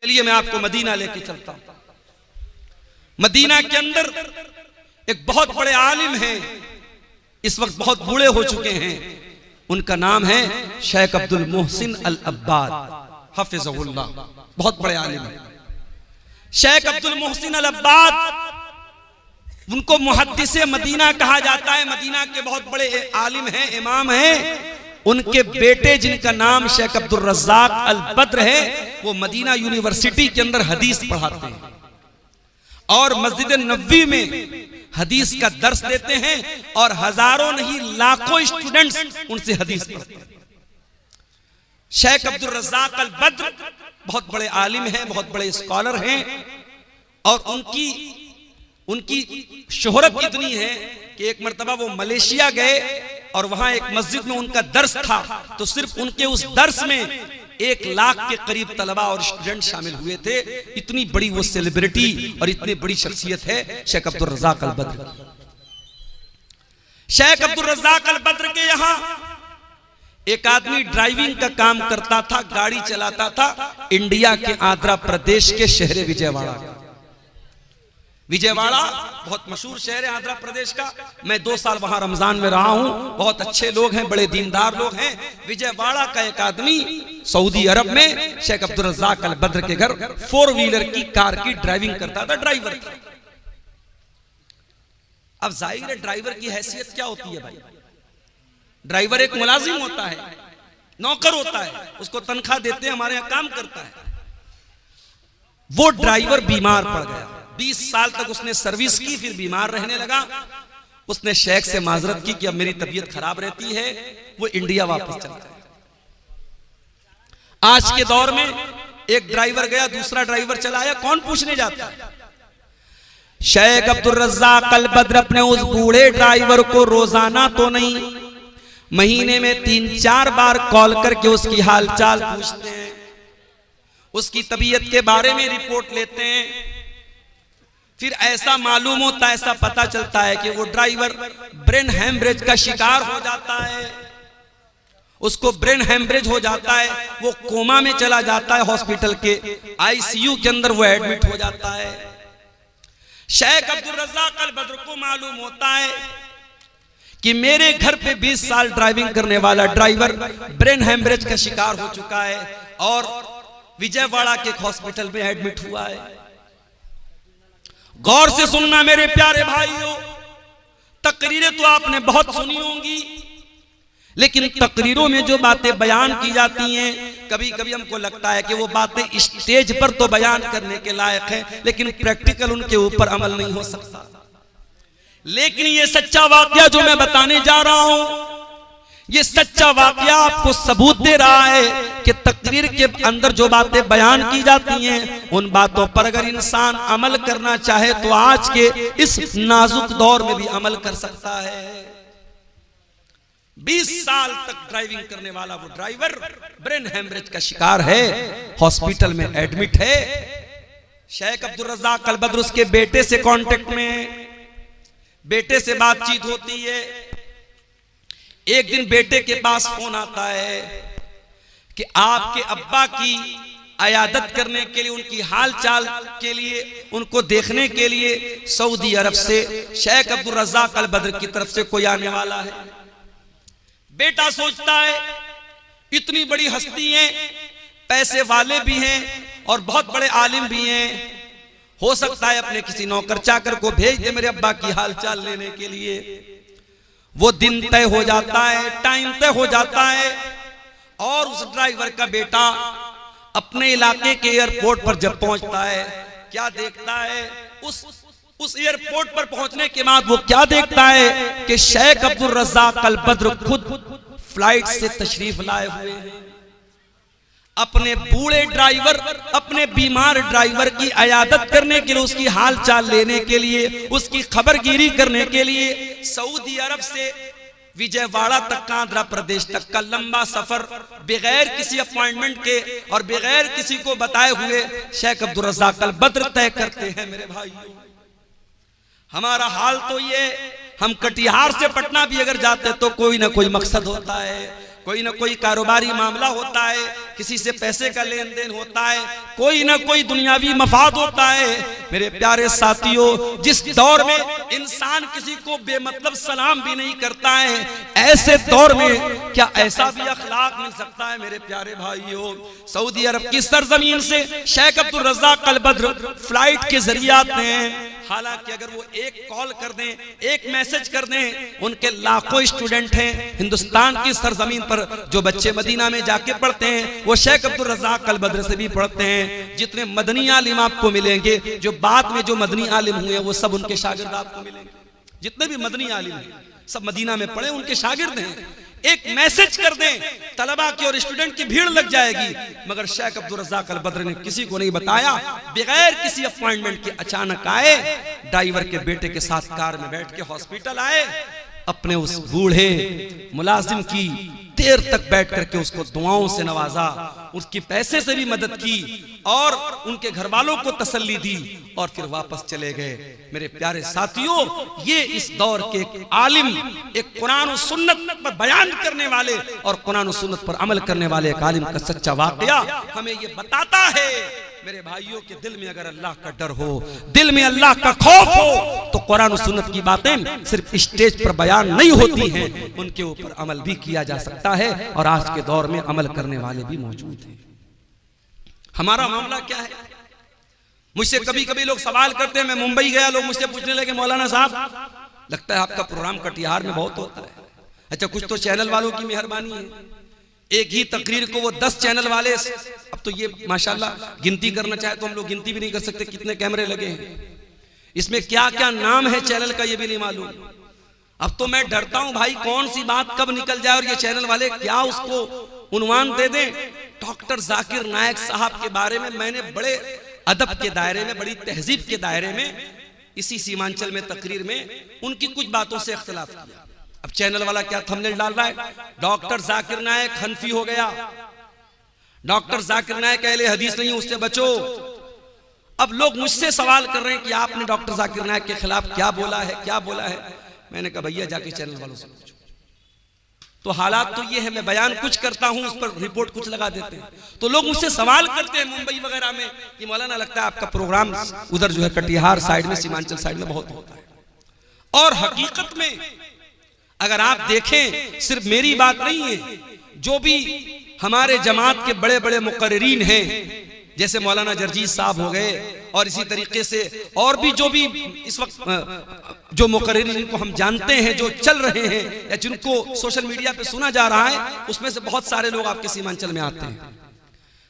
चलिए मैं आपको मदीना लेके चलता हूं। मदीना के अंदर एक बहुत बड़े आलिम हैं, इस वक्त बहुत बूढ़े हो चुके हैं। उनका नाम है शेख अब्दुल मोहसिन अल अब्बाद हफिज़हुल्लाह। बहुत बड़े आलिम हैं शेख अब्दुल मोहसिन अल अब्बाद। उनको मुहद्दिसे मदीना कहा जाता है। मदीना के बहुत बड़े आलिम हैं, इमाम हैं। उनके बेटे जिनका नाम शेख अब्दुल रज़्ज़ाक अल बद्र है, वो मदीना यूनिवर्सिटी के अंदर हदीस पढ़ाते हैं और मस्जिद नबवी में हदीस का दर्स देते हैं और हजारों नहीं लाखों स्टूडेंट्स उनसे हदीस पढ़ते हैं। शेख अब्दुल रज़्ज़ाक अल बद्र बहुत बड़े आलिम हैं, बहुत बड़े स्कॉलर हैं और उनकी शोहरत इतनी है कि एक मर्तबा वो मलेशिया गए और वहां एक मस्जिद में उनका दर्स था, तो सिर्फ उनके उस दर्स में 1 लाख के करीब तलबा और स्टूडेंट शामिल हुए थे। इतनी बड़ी वो सेलिब्रिटी और इतनी बड़ी शख्सियत है शेख अब्दुल रज़्ज़ाक अल बद्र। शेख अब्दुल रज़्ज़ाक अल बद्र के यहाँ एक आदमी ड्राइविंग का काम करता था, गाड़ी चलाता था इंडिया के आंध्र प्रदेश के शहर विजयवाड़ा का। विजयवाड़ा बहुत मशहूर शहर है आंध्र प्रदेश का। मैं 2 साल वहां रमजान में रहा हूं। बहुत अच्छे लोग हैं, बड़े दीनदार लोग हैं। विजयवाड़ा का एक आदमी सऊदी अरब में शेख अब्दुल रज़्ज़ाक अल बद्र के घर 4 व्हीलर की कार की ड्राइविंग करता था, ड्राइवर था। अब जाहिर है ड्राइवर की हैसियत क्या होती है भाई? ड्राइवर एक मुलाजिम होता है, नौकर होता है, उसको तनख्वाह देते हैं, हमारे यहां काम करता है। वो ड्राइवर बीमार पड़ गया। 20 साल तक उसने सर्विस की, फिर बीमार रहने लगा। उसने शेख से माजरत की कि अब मेरी तबीयत खराब रहती है, वो इंडिया वापस चला गया। आज के दौर में एक ड्राइवर गया, दूसरा ड्राइवर चला आया, कौन पूछने जाता है? शेख अब्दुल रज़्ज़ाक अल बद्र अपने उस बूढ़े ड्राइवर को रोजाना तो नहीं, महीने में 3-4 बार कॉल करके उसकी हालचाल पूछते हैं, उसकी तबीयत के बारे में रिपोर्ट लेते हैं। फिर ऐसा मालूम होता है, ऐसा पता चलता है कि वो ड्राइवर ब्रेन हेमरेज का शिकार हो जाता है। उसको ब्रेन हेमरेज हो जाता है, वो कोमा में चला जाता है, हॉस्पिटल के आईसीयू के अंदर वो एडमिट हो जाता है। शेख अब्दुल रज़्ज़ाक अल बद्र को मालूम होता है कि मेरे घर पे 20 साल ड्राइविंग करने वाला ड्राइवर ब्रेन हेमरेज का शिकार हो चुका है और विजयवाड़ा के हॉस्पिटल में एडमिट हुआ है। गौर से सुनना मेरे प्यारे भाइयों, तकरीरें तो आपने बहुत सुनी होंगी, लेकिन तकरीरों में जो बातें बयान की जाती हैं, कभी कभी हमको लगता है कि वो बातें स्टेज पर तो बयान करने के लायक है, लेकिन प्रैक्टिकल उनके ऊपर अमल नहीं हो सकता। लेकिन ये सच्चा वाकया जो मैं बताने जा रहा हूं, ये सच्चा वाकया आपको सबूत दे रहा है कि तकरीर के अंदर जो बातें बयान की जाती हैं, उन बातों पर अगर इंसान अमल करना चाहे तो आज के इस नाजुक दौर में भी अमल कर सकता है। 20 साल तक ड्राइविंग करने वाला वो ड्राइवर ब्रेन हेमरेज का शिकार है, हॉस्पिटल में एडमिट है। शेख अब्दुल रज़्ज़ाक अल बद्र उसके बेटे से कांटेक्ट में, बेटे से बातचीत होती है। एक दिन बेटे के पास फोन आता है कि आपके अब्बा की अयादत करने के लिए, उनकी हाल चाल के लिए, उनको देखने के लिए सऊदी अरब से शेख अब्दुल रज़्ज़ाक अल बद्र की तरफ से कोई आने वाला है। बेटा सोचता है इतनी बड़ी हस्ती हैं, पैसे वाले भी हैं और बहुत बड़े आलिम भी हैं, हो सकता है अपने किसी नौकर चाकर को भेज दे मेरे अब्बा की हाल चाल लेने के लिए। वो दिन तय हो जाता है, टाइम तय हो जाता है और उस ड्राइवर का बेटा अपने इलाके के एयरपोर्ट पर जब पहुंचता है, क्या देखता है? उस एयरपोर्ट पर पहुंचने के बाद वो क्या देखता है कि शेख अब्दुल रज़्ज़ाक अल बद्र खुद फ्लाइट से तशरीफ लाए हुए हैं। अपने बूढ़े ड्राइवर, अपने बीमार ड्राइवर की अयादत करने के लिए, उसकी हाल चाल लेने के लिए, उसकी खबरगिरी करने के लिए सऊदी अरब से विजयवाड़ा तक का, आंध्र प्रदेश तक का लंबा सफर बगैर किसी अपॉइंटमेंट के और बगैर किसी को बताए हुए शेख अब्दुल रज़्ज़ाक अल बद्र तय करते हैं। मेरे भाइयों, हमारा हाल तो ये, हम कटिहार से पटना भी अगर जाते तो कोई ना कोई मकसद होता है। कोई ना कोई कारोबारी मामला होता है, किसी से पैसे का लेन देन होता है, कोई ना कोई दुनियावी मफाद होता है। मेरे प्यारे साथियों, जिस दौर में इंसान किसी को बेमतलब सलाम भी नहीं करता है, ऐसे दौर में क्या ऐसा भी अखलाक मिल सकता है? मेरे प्यारे भाइयों, सऊदी अरब की सरजमीन से शेख अब्दुल रज़्ज़ाक अल बद्र फ्लाइट के जरिए आते हैं। हालांकि अगर वो एक कॉल कर दें, एक मैसेज कर दें, उनके लाखों स्टूडेंट हैं हिंदुस्तान की सरजमीन पर, जो बच्चे मदीना में जाके पढ़ते हैं वो शेख अब्दुल रज़्ज़ाक अल बद्र से भी पढ़ते हैं। जितने मदनी आलिम आपको मिलेंगे, जो बाद में जो मदनी आलिम हुए वो सब उनके शागिर्द आपको मिलेंगे। जितने भी मदनी आलिम हैं सब मदीना में पढ़े, उनके शागिर्द हैं। एक मैसेज कर दें, तलबा की और स्टूडेंट की भीड़ लग जाएगी। मगर शेख अब्दुल रज़्ज़ाक अल बद्र ने किसी को नहीं बताया, बगैर किसी अपॉइंटमेंट के अचानक आए, ड्राइवर के बेटे के साथ कार में बैठ के हॉस्पिटल आए। अपने उस बूढ़े मुलाजिम की देर तक बैठ करके उसको दुआओं से नवाजा, उसकी पैसे से भी मदद की और उनके घर वालों को तसल्ली दी और फिर वापस चले गए। मेरे प्यारे साथियों, ये इस दौर के एक आलिम, एक कुरान और सुन्नत पर बयान करने वाले और कुरान और सुन्नत पर अमल करने वाले एक आलिम का सच्चा वाकया हमें ये बताता है। मेरे भाइयों के दिल में अगर अल्लाह का डर हो, दिल में अल्लाह का खौफ हो, तो कुरान और सुन्नत की बातें सिर्फ स्टेज पर बयान नहीं होती हैं, उनके ऊपर अमल भी किया जा सकता है। और आज के दौर में अमल करने वाले भी मौजूद हैं। हमारा मामला क्या है? मुझसे कभी कभी लोग सवाल करते हैं, मैं मुंबई गया, लोग मुझसे पूछने लगे, मौलाना साहब लगता है आपका प्रोग्राम कटिहार में बहुत होता है। अच्छा, कुछ तो चैनल वालों की मेहरबानी है, एक ही तकरीर को वो 10 चैनल वाले, अब तो ये माशाल्लाह गिनती करना चाहे तो हम लोग गिनती भी नहीं कर सकते कितने कैमरे लगे हैं। इसमें क्या क्या नाम है चैनल का ये भी नहीं मालूम। अब तो मैं डरता हूं भाई, कौन सी बात कब निकल जाए और ये चैनल वाले क्या उसको उन्वान दे दें। डॉक्टर जाकिर नायक साहब के बारे में मैंने बड़े अदब के दायरे में, बड़ी तहजीब के दायरे में, इसी सीमांचल में तकरीर में उनकी कुछ बातों से इख्तिलाफ किया। अब चैनल वाला क्या थंबनेल डाल रहा है, डॉक्टर जाकिर नायक हनफी हो गया, डॉक्टर जाकिर नायक अहले हदीस नहीं, उससे बचो। अब लोग मुझसे सवाल कर रहे हैं कि आपने डॉक्टर जाकिर नायक के खिलाफ क्या बोला है, क्या बोला है। मैंने कहा भैया जाके चैनल वालों से पूछो। तो हालात तो ये है, मैं बयान कुछ करता हूं, उस पर रिपोर्ट कुछ लगा देते हैं। तो लोग मुझसे सवाल करते हैं मुंबई वगैरह में कि मौलाना लगता है आपका प्रोग्राम उधर जो है कटिहार साइड में, सीमांचल साइड में बहुत होता है। और हकीकत में अगर आप देखें, सिर्फ मेरी बात नहीं है, जो भी हमारे जमात के बड़े बड़े मुकर्रिरीन हैं, जैसे मौलाना जरजीज साहब हो गए, और इसी तरीके से और भी जो भी इस वक्त जो मुकर्रिरीन जिनको हम जानते हैं, जो चल रहे हैं या जिनको सोशल मीडिया पे सुना जा रहा है, उसमें से बहुत सारे लोग आपके सीमांचल में आते हैं।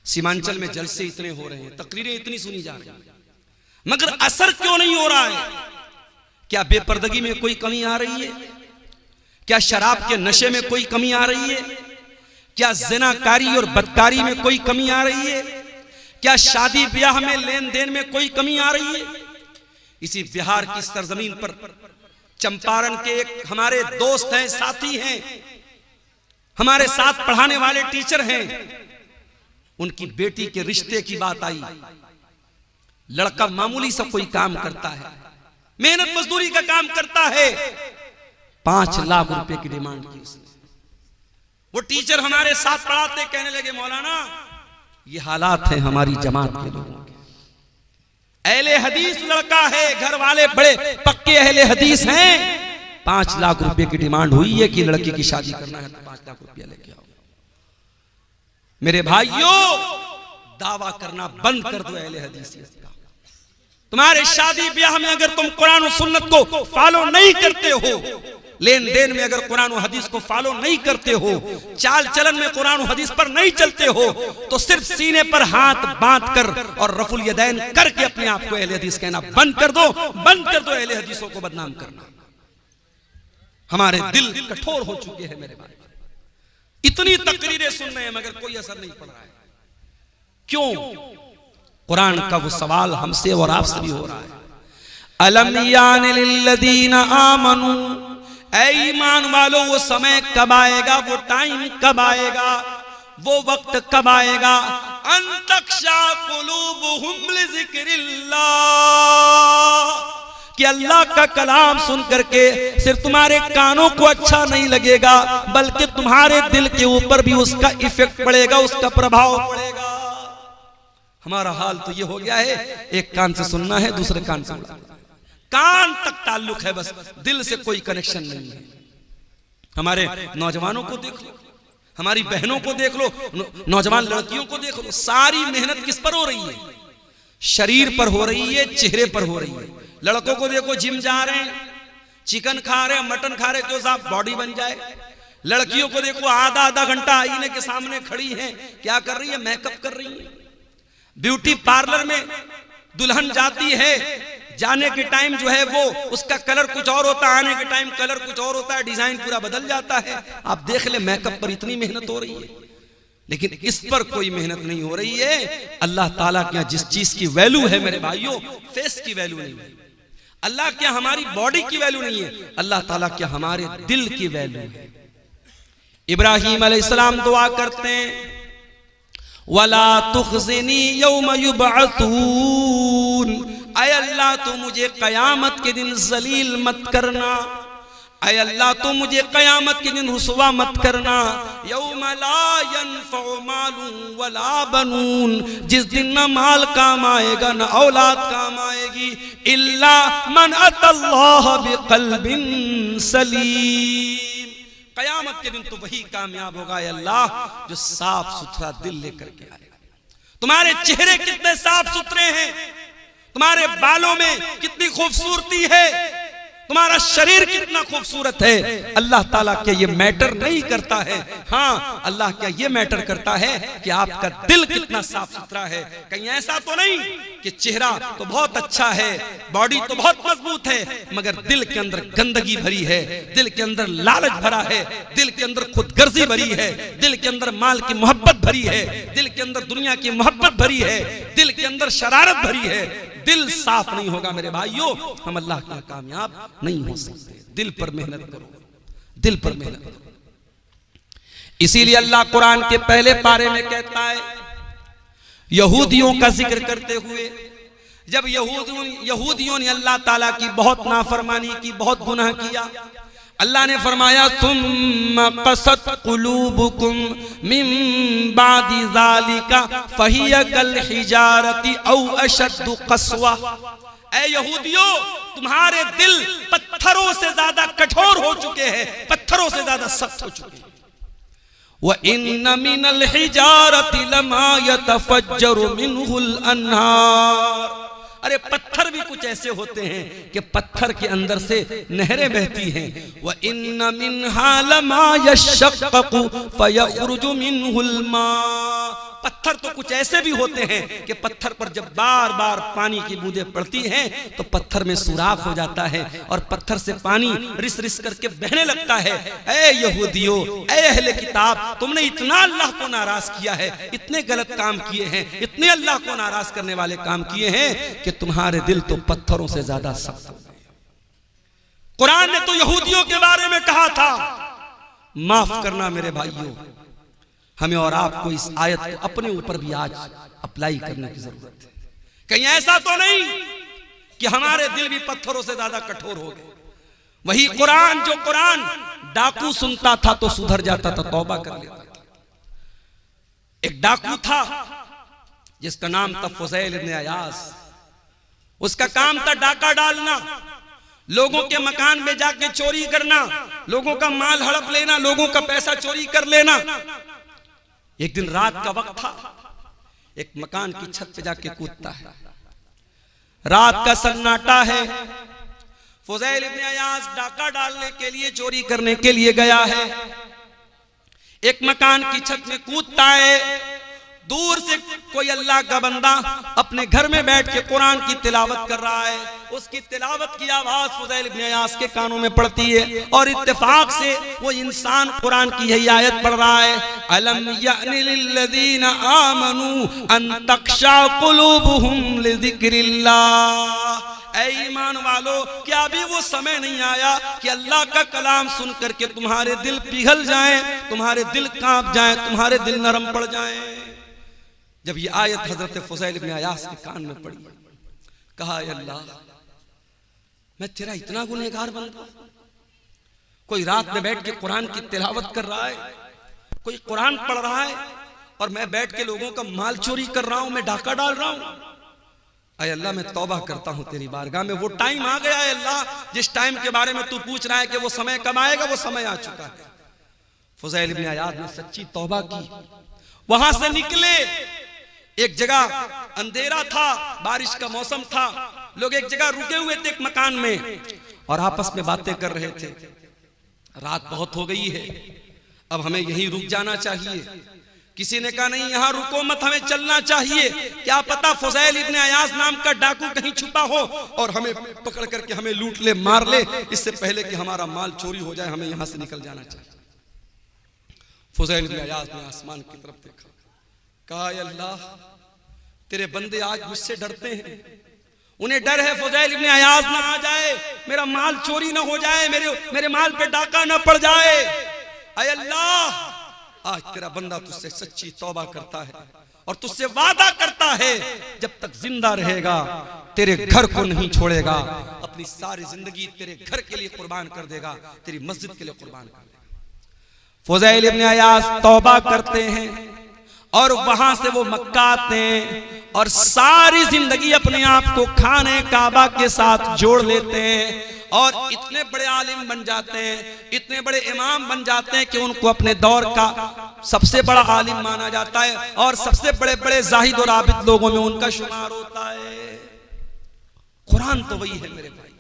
सीमांचल में जलसे इतने हो रहे हैं, तकरीरें इतनी सुनी जा रही हैं, मगर असर क्यों नहीं हो रहा है? क्या बेपर्दगी में कोई कमी आ रही है? क्या शराब के नशे में कोई कमी आ रही है? क्या ज़िनाकारी और बदकारी में कोई कमी आ रही है? क्या शादी ब्याह में लेन देन में कोई कमी आ रही है? इसी बिहार की सरजमीन पर चंपारण के एक हमारे दोस्त हैं, साथी हैं, हमारे साथ पढ़ाने वाले टीचर हैं, उनकी बेटी के रिश्ते की बात आई। लड़का मामूली सा कोई काम करता है, मेहनत मजदूरी का काम करता है, 5 लाख रुपए की डिमांड की उसने। वो टीचर हमारे साथ पढ़ाते, कहने लगे मौलाना ये हालात हैं हमारी जमात के लोगों के। अहले हदीस लड़का है, घर वाले बड़े पक्के अहले हदीस हैं, 5 लाख रुपए की डिमांड हुई है कि लड़की की शादी करना है तो 5 लाख रुपया लेके आओ। मेरे भाइयों, दावा करना बंद कर दो अहले हदीस का। तुम्हारे शादी ब्याह में अगर तुम कुरान और सुन्नत को फॉलो नहीं करते हो, लेन देन में अगर कुरान और हदीस को फॉलो नहीं करते हो, चाल चलन में कुरान और हदीस पर नहीं चलते हो, तो सिर्फ सीने पर हाथ बांध कर और रफुल यदैन करके अपने आप को अहले हदीस कहना बंद कर दो, बंद कर दो अहले हदीसों को बदनाम करना। हमारे दिल कठोर हो चुके हैं मेरे भाई, इतनी तकरीरें सुन रहे हैं मगर कोई असर नहीं पड़ रहा है। क्यों? कुरान का वो सवाल हमसे और आपसे भी हो रहा है, अलम यान लिल्लदीना आमनू, ऐ ईमान वालों वो समय कब आएगा, वो टाइम कब आएगा, वो वक्त कब आएगा, अन तख्शा कुलूबुहुम लिज़िक्रिल्लाह, कि अल्लाह का कलाम सुन करके सिर्फ तुम्हारे कानों को अच्छा नहीं लगेगा, बल्कि तुम्हारे दिल के ऊपर भी उसका इफेक्ट पड़ेगा, उसका प्रभाव पड़ेगा। हमारा हाल तो ये हो गया है, एक कान से सुनना है, दूसरे कान से उड़ाना, कान तक ताल्लुक है, बस दिल से कोई कनेक्शन नहीं है। हमारे नौजवानों को देख लो, हमारी बहनों को देख लो, नौजवान लड़कियों को देख लो, सारी मेहनत किस पर हो रही है? शरीर पर हो रही है, चेहरे पर हो रही है। लड़कों को देखो, जिम जा रहे हैं, चिकन खा रहे हैं, मटन खा रहे हैं, क्यों साहब बॉडी बन जाए। लड़कियों को देखो, आधा आधा घंटा आईने के सामने खड़ी हैं, क्या कर रही है? मेकअप कर रही है। ब्यूटी पार्लर में दुल्हन जाती है, जाने के टाइम जो है वो उसका कलर कुछ और होता है, आने के टाइम कलर कुछ और होता है, डिजाइन पूरा बदल जाता है। आप देख ले, मेकअप पर इतनी मेहनत हो रही है, लेकिन इस पर कोई मेहनत नहीं हो रही है। अल्लाह ताला के यहाँ जिस चीज की वैल्यू है मेरे भाइयों, फेस की वैल्यू नहीं है। अल्लाह के हमारी बॉडी की वैल्यू नहीं है, अल्लाह ताला के हमारे दिल की वैल्यू है। इब्राहीम अलैहिस्सलाम दुआ करते हैं, वला तुखज़िनी यौम युबअसून, ऐ अल्लाह तो मुझे कयामत के दिन जलील मत करना, ऐ अल्लाह तो मुझे कयामत के दिन रुसवा मत करना। यौम ला यनफ़उ मालुन वला बनून, जिस दिन न माल काम आएगा न औलाद काम आएगी, इल्ला मन अतल्लाह बिक़ल्बिन सलीम। कयामत के दिन तो वही कामयाब होगा अल्लाह जो साफ सुथरा दिल लेकर के आएगा। तुम्हारे चेहरे कितने साफ सुथरे हैं, तुम्हारे बालों में कितनी खूबसूरती है, तुम्हारा शरीर कितना खूबसूरत है, अल्लाह ताला क्या ये मैटर नहीं करता है? हाँ, अल्लाह क्या ये मैटर करता है कि आपका दिल कितना साफ सुथरा है। कहीं ऐसा तो नहीं कि चेहरा तो बहुत अच्छा है, बॉडी तो बहुत मजबूत है, मगर दिल के अंदर गंदगी भरी है, दिल के अंदर लालच भरा है, दिल के अंदर खुदगर्जी भरी है, दिल के अंदर माल की मोहब्बत भरी है, दिल के अंदर दुनिया की मोहब्बत भरी है, दिल के अंदर शरारत भरी है। दिल साफ नहीं होगा मेरे भाइयों, हम अल्लाह के कामयाब नहीं हो सकते। दिल पर मेहनत करो, दिल पर मेहनत करो। इसीलिए अल्लाह कुरान के पहले पारे में कहता है, यहूदियों का जिक्र करते हुए, जब यहूदियों ने अल्लाह ताला की बहुत नाफरमानी की, बहुत गुनाह किया, अल्लाह ने फरमाया, सुम्मा क़सत क़ुलूबुकुम मिन बादि ज़ालिका फ़हिय कल हिजारति औ अशद्दु क़स्वा। ऐ यहूदियों, तुम्हारे दिल पत्थरों से ज्यादा कठोर हो चुके हैं, पत्थरों से ज्यादा सख्त हो चुके हैं। व इन्न मिनल हिजारति लमा यतफज्जरु मिनहुल अन्हार। अरे पत्थर भी कुछ ऐसे होते हैं कि पत्थर के अंदर से नहरें बहती हैं। व इन्न मिन्हा लमा यशक्कु फयख़रुजु मिनहुल मा। पत्थर तो कुछ ऐसे भी होते हैं कि पत्थर पर जब बार बार पानी की बूंदें पड़ती हैं तो पत्थर में सुराख हो जाता है और पत्थर से पानी रिस रिस करके बहने लगता है। ऐ यहूदियों, ऐ अहले किताब, तुमने इतना अल्लाह को नाराज किया है, इतने गलत काम किए हैं, इतने अल्लाह को नाराज करने वाले काम किए हैं कि तुम्हारे दिल तो पत्थरों से ज्यादा सख्त। कुरान ने तो यहूदियों के बारे में कहा था। माफ करना मेरे भाइयों, हमें और आपको इस आयत को अपने ऊपर भी आज अप्लाई करने की जरूरत है। कहीं ऐसा तो नहीं कि हमारे दिल भी पत्थरों से ज्यादा कठोर हो गए। वही कुरान, जो कुरान डाकू सुनता था तो सुधर जाता था, तौबा कर लेता था। एक डाकू था जिसका नाम था फुज़ैल इब्न अयास। उसका काम था डाका डालना, लोगों के मकान में जाके चोरी करना, लोगों का माल हड़प लेना, लोगों का पैसा चोरी कर लेना। एक दिन रात का वक्त था, एक मकान की छत पे जाके कूदता है। रात का सन्नाटा है। फुज़ैल इब्न अयास डाका डालने के लिए, चोरी करने के लिए गया है। एक मकान की छत में कूदता है। दूर से कोई अल्लाह का बंदा अपने घर में बैठ के कुरान की तिलावत कर रहा है। उसकी तिलावत की आवाज फुज़ैल इब्न अयास के कानों में पड़ती है और इत्तेफाक से वो इंसान कुरान की यही आयत पढ़ रहा है, अलम यअनि लिल्लज़ीना आमनू अन तख़शा क़ुलूबुहुम लिज़िक्रिल्लाह। ऐ ईमान वालो, क्या अभी वो समय नहीं आया कि अल्लाह का कलाम सुन करके तुम्हारे दिल पिघल जाएं, तुम्हारे दिल कांप जाएं, तुम्हारे दिल नरम पड़ जाएं। जब ये आयत हजरत फुज़ैल इब्न अयास के कान में पड़ी, कहा अल्लाह, मैं तेरा इतना गुनहगार बंदा। कोई रात में बैठ के कुरान की तिलावत कर रहा है, कोई कुरान पढ़ रहा है, और मैं बैठ के लोगों का माल चोरी कर रहा हूं, मैं डाका डाल रहा हूं। अय अल्लाह, मैं तौबा करता हूं तेरी बारगाह में। वो टाइम आ गया है अल्लाह, जिस टाइम के बारे में तू पूछ रहा है कि वो समय कब आएगा, वो समय आ चुका है। फुज़ैल इब्न अयाज़ ने सच्ची तौबा की, वहां से निकले। एक जगह अंधेरा था, बारिश का मौसम था, लोग एक जगह रुके हुए थे एक मकान में और आपस में बातें कर रहे थे। रात बहुत हो गई है, अब हमें यहीं रुक जाना चाहिए। किसी ने कहा नहीं, यहां रुको मत, हमें चलना चाहिए। क्या पता फुज़ैल इब्न अयाज़ नाम का डाकू कहीं छुपा हो और हमें पकड़ करके हमें लूट ले, मार ले, इससे पहले कि हमारा माल चोरी हो जाए, हमें यहां से निकल जाना चाहिए। फुज़ैल इब्न अयाज़ ने आसमान की तरफ देखा, कहा अल्लाह, तेरे बंदे आज मुझसे डरते हैं। उन्हें डर है फुज़ैल इब्न अयाज़ ना आ जाए, मेरा माल चोरी ना हो जाए, मेरे माल पे डाका ना पड़ जाए। अय अल्लाह, आज तेरा बंदा तुझसे सच्ची तौबा करता है और तुझसे वादा करता है जब तक जिंदा रहेगा तेरे घर को नहीं छोड़ेगा, अपनी सारी जिंदगी तेरे घर के लिए कुर्बान कर देगा, तेरी मस्जिद के लिए कुर्बान कर देगा। फुज़ैल इब्न अयाज़ तौबा करते हैं और वहां से वो मक्का आते हैं और सारी जिंदगी अपने आप को खाने काबा के साथ जोड़ लेते हैं और इतने बड़े आलिम बन जाते हैं, इतने बड़े इमाम बन जाते हैं कि उनको अपने दौर का सबसे बड़ा आलिम माना जाता है और सबसे बड़े बड़े जाहिद और आबिद लोगों में उनका शुमार होता है। कुरान तो वही है मेरे भाई,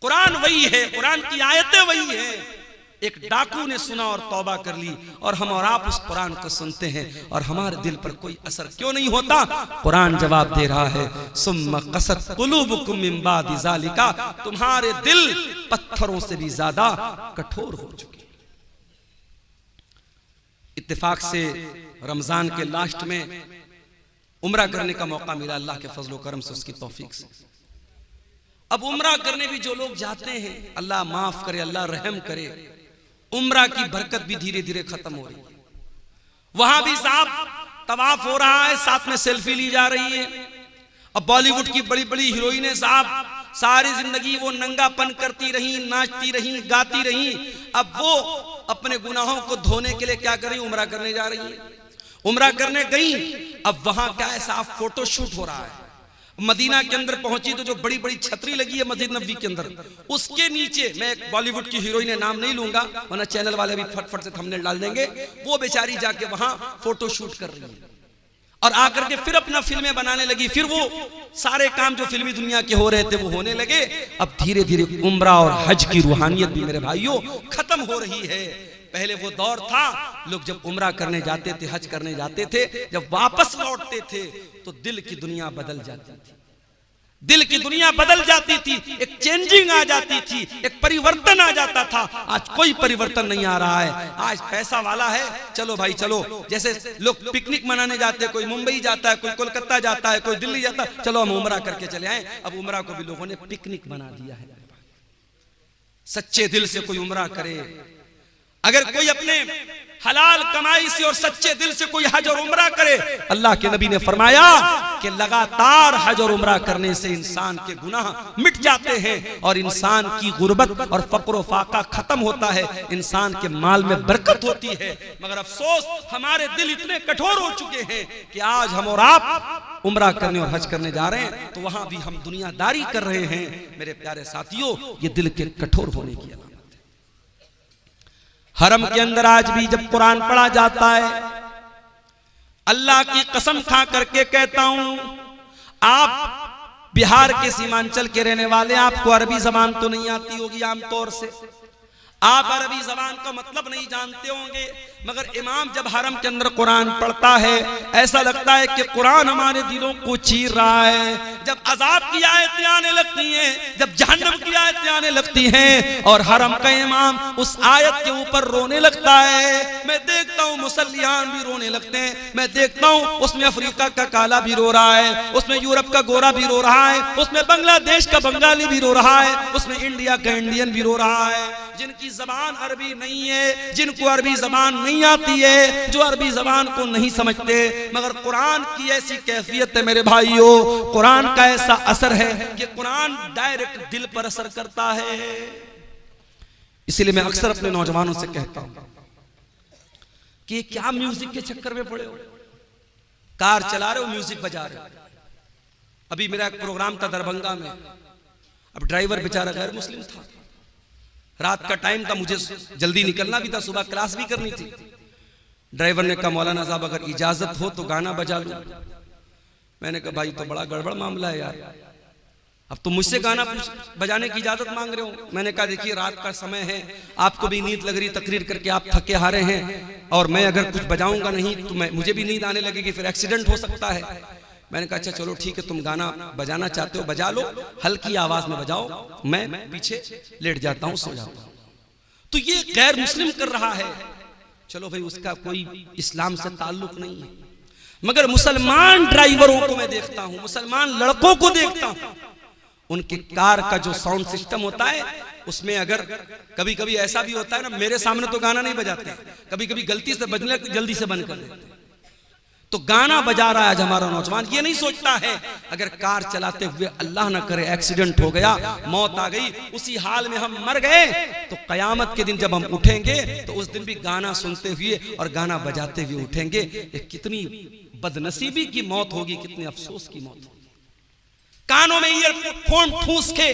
कुरान वही है, कुरान की आयतें वही है। एक डाकू ने सुना और तौबा कर ली और हम और आप उस कुरान को सुनते हैं और हमारे दिल पर कोई असर क्यों नहीं होता? कुरान जवाब दे रहा है, सुम्मा क़सत क़ुलूबुकुम मिन बादि ज़ालिका, तुम्हारे दिल पत्थरों से भी ज्यादा कठोर हो चुके। इत्तेफाक से रमजान के लास्ट में उम्रा करने का मौका मिला अल्लाह के फजल करम से, उसकी तौफीक से। अब उम्रा करने भी जो लोग जाते हैं, अल्लाह माफ करे, अल्लाह रहम करे, उम्रा की बरकत भी धीरे धीरे खत्म हो रही है। वहां भी साहब तवाफ हो रहा है, साथ में सेल्फी ली जा रही है। अब बॉलीवुड की बड़ी बड़ी हीरोइनें साहब सारी जिंदगी वो नंगापन करती रही, नाचती रही, गाती रही। अब वो अपने गुनाहों को धोने के लिए क्या कर रही, उम्रा करने जा रही है। उम्रा करने गई, अब वहां क्या है साहब, फोटो शूट हो रहा है। मदीना के अंदर पहुंची तो जो बड़ी बड़ी छतरी लगी है मस्जिद नबवी के अंदर, उसके नीचे, मैं एक बॉलीवुड की हीरोइन नाम नहीं लूंगा वरना चैनल वाले भी फटफट से थंबनेल डाल देंगे, वो बेचारी जाके वहां फोटो शूट कर रही है और आकर के फिर अपना फिल्में बनाने लगी। फिर वो सारे काम जो फिल्मी दुनिया के हो रहे थे वो होने लगे। अब धीरे धीरे उम्रा और हज की रूहानियत भी मेरे भाइयों खत्म हो रही है। पहले वो दौर था, लोग जब उम्रा करने जाते थे, हज करने जाते थे, जब वापस लौटते थे तो दिल की दुनिया बदल जाती थी, दिल की दुनिया बदल जाती थी, एक चेंजिंग आ जाती थी, एक परिवर्तन आ जाता था। आज कोई परिवर्तन नहीं आ रहा है। आज पैसा वाला है, चलो भाई चलो, जैसे लोग पिकनिक मनाने जाते हैं, कोई मुंबई जाता है, कोई कोलकाता जाता है, कोई दिल्ली जाता है, चलो हम उम्रा करके चले आए। अब उम्रा को भी लोगों ने पिकनिक बना दिया है। सच्चे दिल से कोई उम्रा करे, अगर कोई अपने हलाल कमाई से और सच्चे दिल से कोई हज और उम्रा करे, अल्लाह के नबी ने फरमाया कि लगातार हज और उम्रा करने से इंसान के गुनाह मिट जाते हैं और इंसान की गुर्बत और फक्र फाका खत्म होता है, इंसान के माल में बरकत होती है। मगर अफसोस हमारे दिल इतने कठोर हो चुके हैं कि आज हम और आप उम्रा करने और हज करने जा रहे हैं तो वहां भी हम दुनियादारी कर रहे हैं। मेरे प्यारे साथियों, ये दिल के कठोर होने की अलामत है। हरम के अंदर आज भी जब कुरान पढ़ा जाता है, अल्लाह की कसम खा करके कहता हूं, आप बिहार के सीमांचल के रहने वाले, आपको अरबी जबान तो नहीं आती होगी आमतौर से, आप अरबी जबान का मतलब नहीं जानते होंगे, मगर इमाम जब हरम के अंदर कुरान पढ़ता है ऐसा लगता है कि कुरान हमारे दिलों को चीर रहा है। जब अजाब की आयतें आने लगती हैं, जब जहन्नम की आयतें आने लगती हैं और हरम का इमाम उस आयत के ऊपर रोने लगता है, मैं देखता हूँ मुसल्लियान भी रोने लगते हैं, मैं देखता हूँ उसमें अफ्रीका का काला भी रो रहा है, उसमें यूरोप का गोरा भी रो रहा है, उसमें बांग्लादेश का बंगाली भी रो रहा है, उसमें इंडिया का इंडियन भी रो रहा है। जिनकी जबान अरबी नहीं है, जिनको अरबी जबान नहीं नहीं आती है, जो अरबी जबान को नहीं समझते, मगर कुरान की ऐसी कैफियत है मेरे भाइयों, कुरान का ऐसा असर है कि कुरान डायरेक्ट दिल पर असर करता है। इसलिए मैं अक्सर अपने नौजवानों से कहता हूं कि क्या म्यूजिक के चक्कर में पड़े हो, कार चला रहे हो म्यूजिक बजा रहे हो। अभी मेरा एक प्रोग्राम था दरभंगा में, अब ड्राइवर बेचारा गैर मुस्लिम था, रात का टाइम था, मुझे जल्दी निकलना भी था, सुबह क्लास भी करनी थी। ड्राइवर ने कहा मौलाना साहब अगर इजाजत हो तो गाना बजा लो। मैंने कहा भाई तो बड़ा गड़बड़ मामला है यार, अब तो मुझसे गाना बजाने की इजाजत मांग रहे हो। मैंने कहा देखिए रात का समय है, आपको भी नींद लग रही, तकरीर करके आप थके हारे हैं, और मैं अगर कुछ बजाऊंगा नहीं तो मुझे भी नींद आने लगेगी, फिर एक्सीडेंट हो सकता है। मैंने कहा अच्छा चलो ठीक है, तुम गाना बजाना चाहते हो बजा लो, हल्की आवाज में बजाओ, मैं पीछे लेट जाता हूं, सो जाता हूं। तो ये गैर मुस्लिम कर रहा है, चलो भाई उसका कोई इस्लाम से ताल्लुक नहीं है, मगर मुसलमान ड्राइवरों को मैं देखता हूं, मुसलमान लड़कों को देखता हूं, उनके कार का जो साउंड सिस्टम होता है उसमें अगर कभी कभी ऐसा भी होता है ना, मेरे सामने तो गाना नहीं बजाते, कभी कभी गलती से बजने जल्दी से बंद कर देते। तो गाना बजा रहा है आज हमारा नौजवान, ये नहीं सोचता है अगर कार चलाते हुए अल्लाह ना करे एक्सीडेंट हो गया, मौत आ गई, उसी हाल में हम मर गए, तो कयामत के दिन जब हम उठेंगे तो उस दिन भी गाना सुनते हुए और गाना बजाते हुए उठेंगे। ये कितनी बदनसीबी की मौत होगी, कितने अफसोस की मौत होगी। कानों में ईयरफोन ठूस के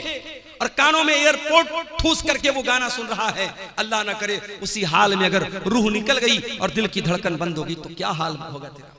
और कानों में एयरपोर्ट ठूस करके वो गाना सुन रहा है, अल्लाह ना करे उसी हाल में अगर रूह निकल गई और दिल की धड़कन बंद होगी तो क्या हाल होगा तेरा।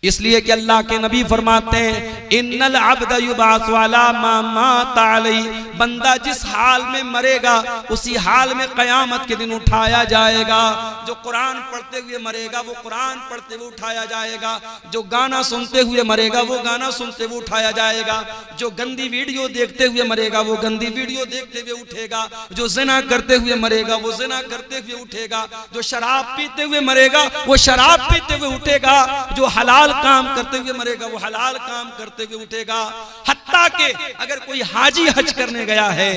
इसलिए कि अल्लाह के नबी फरमाते हैं इन्नल अब्द युबासु अला मा माता अलैहि, बंदा जिस हाल में मरेगा उसी हाल में कयामत के दिन उठाया जाएगा। जो कुरान पढ़ते हुए मरेगा वो कुरान पढ़ते हुए उठाया जाएगा, जो गाना सुनते हुए मरेगा वो गाना सुनते हुए उठाया जाएगा, जो गंदी वीडियो देखते हुए मरेगा वो गंदी वीडियो देखते हुए उठेगा, जो ज़िना करते हुए मरेगा वो ज़िना करते हुए उठेगा, जो शराब पीते हुए मरेगा वो शराब पीते हुए उठेगा, जो हलाल काम करते हुए मरेगा वो हलाल काम करते हुए उठेगा। हत्ता के अगर कोई हाजी हज करने गया है,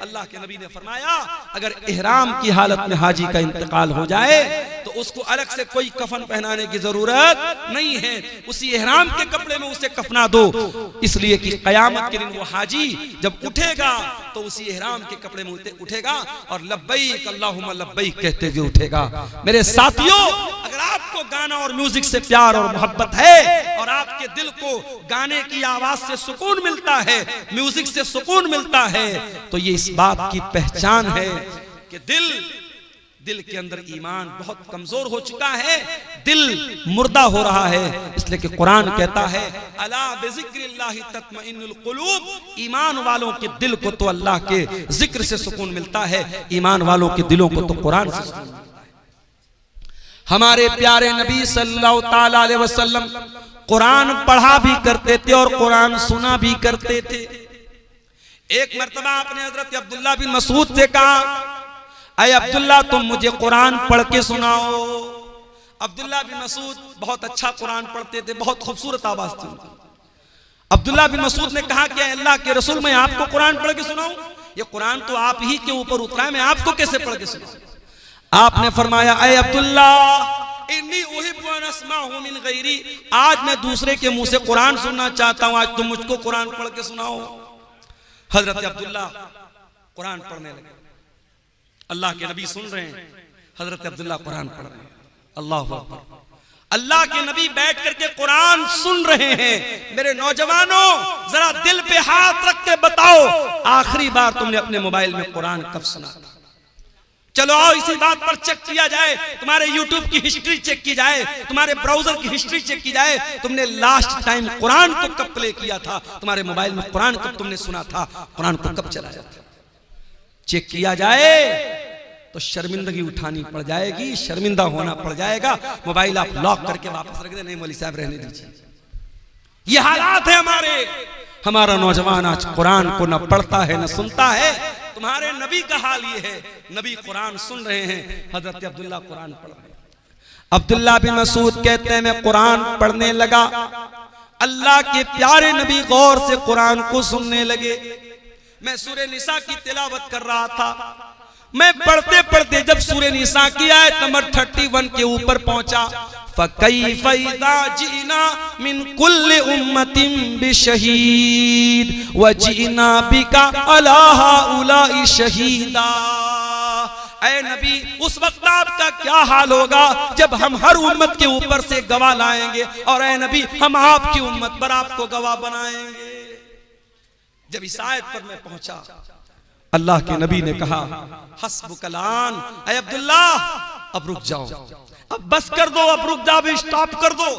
अल्लाह के नबी ने फरमाया अगर इहराम की हालत में हाजी का इंतकाल हो जाए तो उसको अलग से कोई कफन पहनाने की जरूरत नहीं है, उसी इहराम के कपड़े में उसे कफना दो, इसलिए कि कयामत के दिन वो हाजी जब उठेगा तो उसी इहराम के कपड़े में उठेगा और लब्बैक अल्लाहुम्मा लब्बैक कहते हुए उठेगा। मेरे साथियों, अगर आपको गाना और म्यूजिक से प्यार और मोहब्बत है और आपके दिल को गाने की आवाज से सुकून मिलता है, म्यूजिक से सुकून मिलता है, तो ये इस बात की पहचान है कि दिल के अंदर ईमान बहुत कमजोर हो चुका है, दिल मुर्दा हो रहा है। इसलिए कि कुरान कहता है अला बिज़िक्रिल्लाहि तत्मइन्नुल कुलूब, ईमान वालों के दिल को तो अल्लाह के जिक्र से सुकून मिलता है, ईमान वालों के दिलों को तो कुरान से सुकून मिलता है। हमारे प्यारे नबी सल्लल्लाहु ताला अलैहि वसल्लम कुरान पढ़ा भी करते थे और कुरान सुना भी करते थे। एक मर्तबा आपने हजरत अब्दुल्ला बिन मसूद से कहा अय अब्दुल्ला तुम मुझे कुरान पढ़ के सुनाओ। अब्दुल्ला बिन मसूद बहुत अच्छा कुरान पढ़ते थे, बहुत खूबसूरत आवाज थी। अब्दुल्ला बिन मसूद ने कहा कि अल्लाह के रसूल मैं आपको कुरान पढ़ के सुनाऊं, ये कुरान तो आप ही के ऊपर उतरा है, मैं आपको कैसे पढ़ के सुनाऊं। आपने फरमाया अय अब्दुल्ला इन्नी उहिब्बु अन अस्माअहु मिन गैरी, आज मैं दूसरे के मुंह से कुरान सुनना चाहता हूं, आज तुम मुझको कुरान पढ़ के सुनाओ। हजरत अब्दुल्ला कुरान पढ़ने लगे, अल्लाह के नबी सुन रहे हैं, हजरत अब्दुल्ला कुरान पढ़ रहे हैं। अल्लाहु अकबर, अल्लाह के नबी बैठ करके कुरान सुन रहे हैं। मेरे नौजवानों जरा दिल पे हाथ रख के बताओ आखिरी बार तुमने अपने मोबाइल में कुरान कब सुना था? चलो आओ इसी बात पर चेक किया जाए, तुम्हारे यूट्यूब की हिस्ट्री चेक की जाए, तुम्हारे ब्राउजर की हिस्ट्री चेक की जाए, तुमने लास्ट टाइम कुरान को कब प्ले किया था, तुम्हारे मोबाइल में कुरान कब तुमने सुना था, कुरान को कब चलाया था। चेक किया जाए तो शर्मिंदगी उठानी पड़ जाएगी, शर्मिंदा होना पड़ जाएगा। मोबाइल आप लॉक करके वापस रख दे, नहीं मौलवी साहब रहने दीजिए। ये हालात है हमारे। हमारा नौजवान आज कुरान को न पढ़ता है न सुनता है। तुम्हारे नबी का हाल ये है, नबी कुरान सुन रहे हैं, हजरत अब्दुल्ला कुरान पढ़ रहे हैं। अब्दुल्ला बिन मसूद कहते हैं मैं कुरान पढ़ने लगा, अल्लाह के प्यारे नबी गौर से कुरान को सुनने लगे। मैं सूरह निसा की तिलावत कर रहा था, मैं पढ़ते पढ़ते जब सूरह निसा की आयत नंबर 31 के ऊपर पहुंचा, फ़कैफ़ इज़ा जीना मिन कुल्लि उम्मतिन बिशहीद व जीना बिका अला हाउलाई शहीदा। ऐ नबी, उस वक्त आपका क्या हाल होगा जब हम हर उम्मत के ऊपर से गवाह लाएंगे, और ऐ नबी हम आपकी उम्मत पर आपको गवाह बनाएंगे। जब इस आयत पर मैं पहुंचा, अल्लाह के नबी ने कहा, हस्बुकलान, ऐ अब्दुल्ला अब रुक जाओ, अब बस कर दो, अब रुक जाओ, स्टॉप कर दो।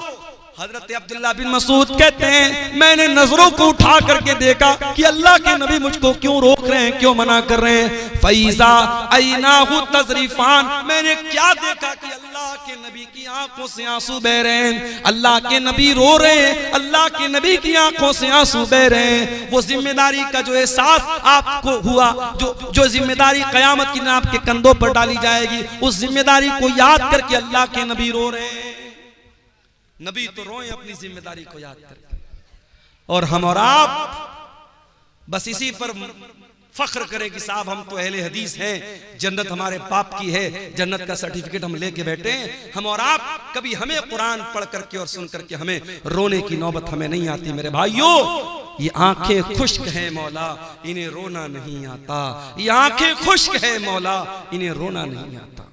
हजरत अब्दुल्ला बिन मसूद कहते हैं, मैंने नजरों को उठा करके देखा कि अल्लाह के नबी मुझको क्यों रोक रहे हैं, क्यों मना कर रहे हैं। फैजा ऐनाहु तजरीफान, मैंने क्या देखा कि अल्लाह के नबी की आंखों से आंसू बह रहे हैं, अल्लाह के नबी रो रहे हैं, अल्लाह के नबी की आंखों से आंसू बह रहे हैं। वो जिम्मेदारी का जो एहसास आपको हुआ, जो जिम्मेदारी कयामत की दिन आपके कंधों पर डाली जाएगी, उस जिम्मेदारी को याद करके अल्लाह के नबी रो रहे हैं। नबी तो रोए अपनी जिम्मेदारी को याद करके, और हम और आप बस इसी पर फख्र करें कि साहब हम तो अहले हदीस हैं, जन्नत हमारे बाप की है, जन्नत का सर्टिफिकेट हम लेके बैठे हैं। हम और आप कभी हमें कुरान पढ़ करके और सुन करके हमें रोने की नौबत हमें नहीं आती। मेरे भाइयों, ये आंखें खुश्क है मौला, इन्हें रोना नहीं आता। ये आंखें खुश्क है मौला, इन्हें रोना नहीं आता।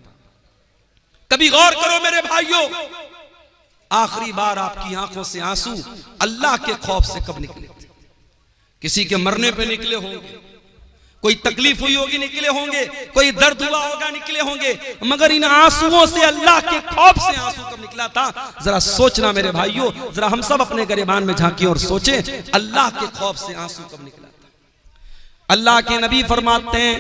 कभी गौर करो मेरे भाइयों, आखिरी बार आपकी आंखों से आंसू अल्लाह के खौफ से कब निकले थे? किसी के मरने पे निकले होंगे, कोई तकलीफ हुई होगी निकले होंगे, कोई दर्द हुआ होगा निकले होंगे, मगर इन आंसुओं से अल्लाह के खौफ से आंसू कब निकला था? जरा सोचना मेरे भाइयों, जरा हम सब अपने गिरबान में झांकें और सोचें, अल्लाह के खौफ से आंसू कब निकला था? अल्लाह के नबी फरमाते हैं,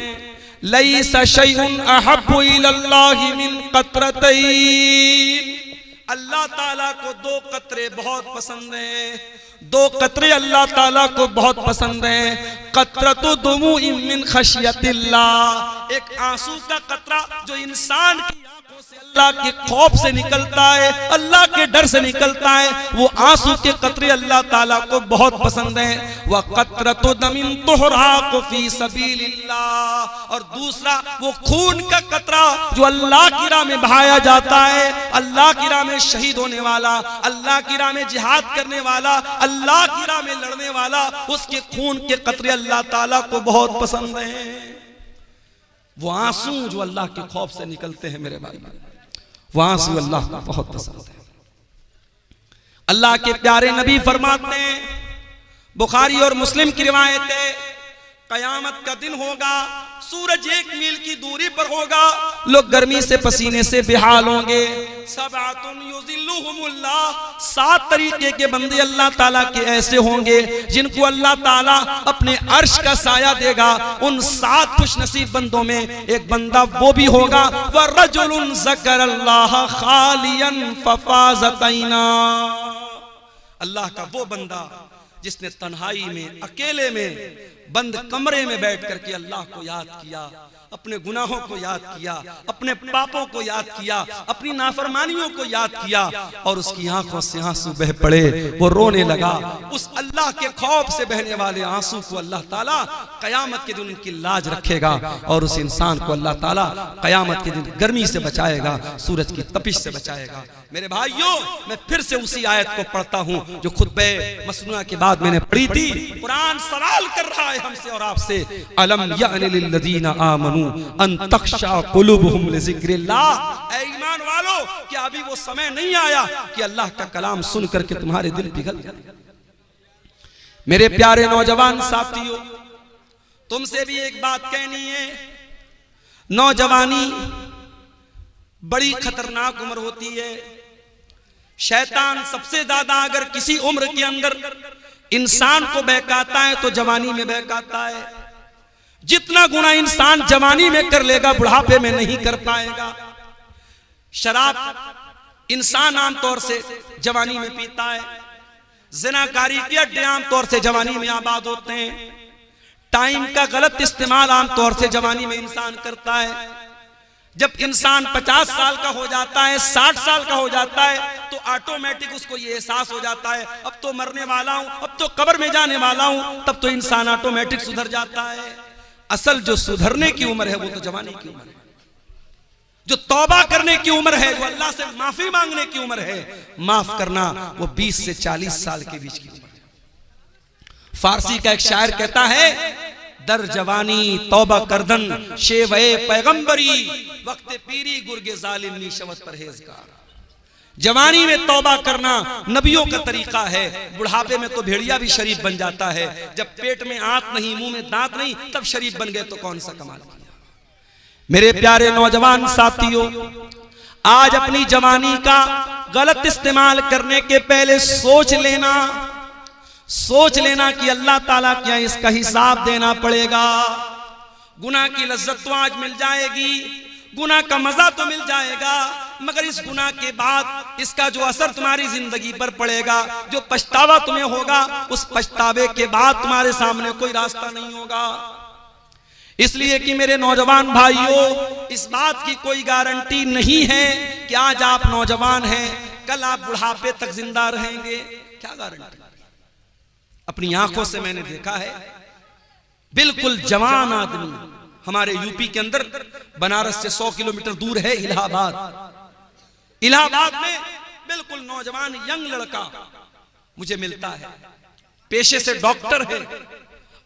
लैसा शैउन अहब्बु इलल्लाहि मिन क़त्रतैन, अल्लाह ताला को दो कतरे बहुत पसंद हैं, दो कतरे अल्लाह ताला को बहुत पसंद हैं। कतरतु दुमुइन मिन खशियतिल्लाह, एक आंसू का कतरा जो इंसान की आंखों से अल्लाह के खौफ से निकलता है, अल्लाह के डर से निकलता है, वो आंसू के कतरे अल्लाह ताला को बहुत पसंद हैं। व कतरतु दमिन तुहराक़ु फी सबीलिल्लाह, और दूसरा वो खून का कतरा जो अल्लाह की राह में बहाया जाता है, अल्लाह की राह में शहीद होने वाला, अल्लाह की राह में जिहाद करने वाला, अल्लाह की राह में लड़ने वाला, उसके खून के कतरे अल्लाह ताला को बहुत पसंद हैं। वो आंसू जो अल्लाह के खौफ से निकलते हैं मेरे भाई, वो आंसू अल्लाह को बहुत पसंद है। अल्लाह के प्यारे नबी फरमाते हैं, बुखारी और मुस्लिम की रिवायत है, कयामत का दिन होगा, सूरज 1 मील की दूरी पर होगा, लोग गर्मी से पसीने से बेहाल होंगे। सबअतुन युज़िल्लुहुमुल्लाह, 7 तरीके के बंदे अल्लाह ताला के ऐसे होंगे जिनको अल्लाह ताला अपने अर्श का साया देगा। उन 7 खुशनसीब बंदों में एक बंदा वो भी होगा, व रजुलुन ज़करल्लाह खालियन फफ़ाज़त ऐना, अल्लाह का वो बंदा जिसने तन्हाई में, अकेले में, बंद कमरे में बैठ करके अल्लाह को याद किया, अपने गुनाहों को याद किया, अपने पापों को याद किया, अपनी नाफरमानियों को याद किया, और उसकी आंखों से आंसू बह पड़े, वो रोने लगा। उस अल्लाह के खौफ से बहने वाले आंसू को अल्लाह ताला कयामत के दिन उनकी लाज रखेगा, और उस इंसान को अल्लाह ताला कयामत के दिन गर्मी से बचाएगा, सूरज की तपिश से बचाएगा। मेरे भाइयों, मैं फिर से उसी आयत को पढ़ता हूं जो खुतबे मसनूआ के बाद मैंने पढ़ी थी। कुरान सवाल कर रहा है हमसे और आपसे, अलम यानि लिल्लज़ीना आमनू अन तख्शा कुलूबुहुम लिज़िक्रिल्लाह, ऐ ईमान वालों, क्या अभी वो समय नहीं आया कि अल्लाह का कलाम सुन करके तुम्हारे दिल पिघल जाए? मेरे प्यारे नौजवान साथियों, तुमसे भी एक बात कहनी है, नौजवानी बड़ी खतरनाक उम्र होती है। शैतान सबसे ज्यादा अगर किसी उम्र के अंदर इंसान को बहकाता है तो जवानी में बहकाता है। जितना गुना इंसान जवानी में कर लेगा बुढ़ापे में नहीं कर पाएगा। शराब इंसान आमतौर से जवानी में पीता है, ज़िनाकारी के अड्डे आमतौर से जवानी में आबाद होते हैं, टाइम का गलत इस्तेमाल आमतौर से जवानी में इंसान करता है। जब इंसान 50 साल का हो जाता है, 60 साल का हो जाता है, तो ऑटोमेटिक उसको ये एहसास हो जाता है अब तो मरने वाला हूं, अब तो कब्र में जाने वाला हूं, तब तो इंसान ऑटोमेटिक सुधर जाता है। असल जो सुधरने की उम्र है वो तो जवानी की उम्र है, जो तौबा करने की उम्र है, जो अल्लाह से माफी मांगने की उम्र है, माफ करना, वो 20 से 40 साल के बीच की उम्र है। फारसी का एक शायर कहता है, दर जवानी तौबा करदन शेवे पैगंबरी, वक्त पीरी गुर्गे जालिम निशवत परहेजगार। जवानी में तौबा करना नबियों का तरीका है, बुढ़ापे में तो भेड़िया भी शरीफ बन जाता है। जब पेट में आंत नहीं, मुंह में दांत नहीं, तब शरीफ बन गए तो कौन सा कमाल किया। मेरे प्यारे नौजवान साथियों, आज अपनी जवानी का गलत इस्तेमाल करने के पहले सोच लेना कि अल्लाह ताला क्या इसका हिसाब देना पड़ेगा। गुनाह की लज्जत तो आज मिल जाएगी, गुनाह का मजा तो मिल जाएगा, मगर इस गुनाह के बाद इसका जो असर तुम्हारी जिंदगी पर पड़ेगा, जो पछतावा तुम्हें होगा, उस पछतावे के बाद तुम्हारे सामने कोई रास्ता नहीं होगा। इसलिए कि मेरे नौजवान भाइयों, इस बात की कोई गारंटी नहीं है कि आज आप नौजवान हैं, कल आप बुढ़ापे तक जिंदा रहेंगे। क्या गारंटी? अपनी आंखों से मैंने देखा है, बिल्कुल जवान आदमी, हमारे यूपी के अंदर बनारस से 100 किलोमीटर दूर है इलाहाबाद। इलाहाबाद में बिल्कुल नौजवान यंग लड़का मुझे मिलता है, पेशे से डॉक्टर है,